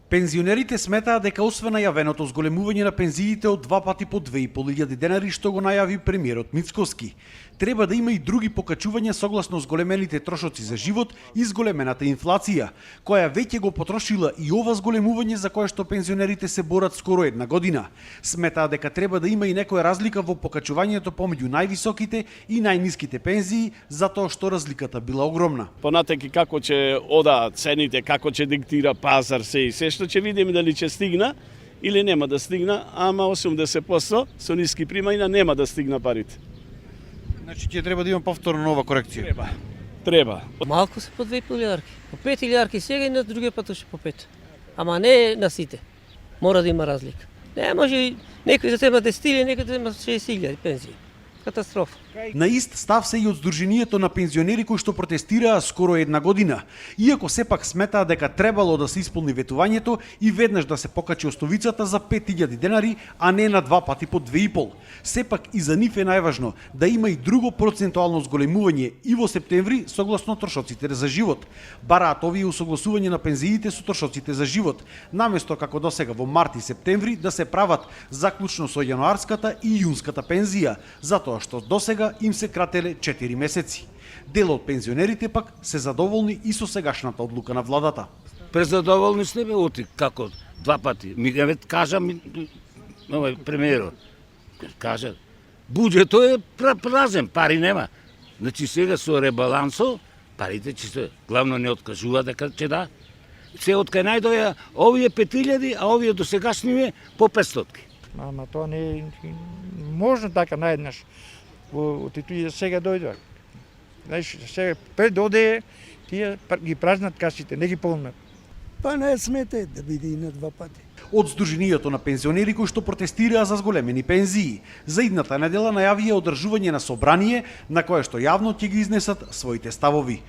Пензионерите сметаат дека освен најавеното зголемување на пензиите од 2 пати по 2.500 денари што го најави премиерот Мицкоски, треба да има и други покачувања согласно зголемените трошоци за живот и зголемената инфлација, која веќе го потрошила и ова зголемување за кое што пензионерите се борат скоро една година. Сметаат дека треба да има и некоја разлика во покачувањето помеѓу највисоките и најниските пензии, затоа што разликата била огромна. Понатеки како ќе одаат цените, како ќе диктира пазар се и се што ќе видиме дали ќе стигна или нема да стигна, ама 80% со ниски примања нема да стигна парите. Значи ќе треба да има повторно нова корекција. Треба. Малку се по 2,5 илјарки. По 5 илјарки сега и на другиот пат уште по 5. Ама не на сите. Мора да има разлика. Не може некој да има 10 или некој да има 60.000 пензии. Катастрофа. На ист став се и од Сдруженијето на пензионери кои што протестираа скоро една година, иако сепак сметаа дека требало да се исполни ветувањето и веднаш да се покачи остовицата за 5.000 денари, а не на 2 пати по 2,5. Сепак и за нив е најважно да има и друго процентуално зголемување и во септември согласно трошоците за живот. Бараат овие усогласување на пензиите со трошоците за живот, наместо како досега во март и септември да се прават заклучно со јануарската и јунската пензија, затоа што досега им се крателе 4 месеци. Дел од пензионерите пак се задоволни и со сегашната одлука на владата. Презадоволни сме бе оти, како 2 пати. Ми кажа овој премиерот. Кажа, буџетот е празен, пари нема. Значи сега со ребалансо, парите ќе се, главно не откажува дека ќе да. Се откај најдоја овие 5.000, а овие досегашни по 500. Ама тоа не е можно така наеднаш. Во титуи сега дојдува. Знаеш, сега пред доде тие ги празнат касите, не ги полнат. Па не смете да биде и на 2 пати. Од Сдруженијето на пензионери кои што протестираа за зголемени пензии, за идната недела најавија одржување на собрание на кое што јавно ќе ги изнесат своите ставови.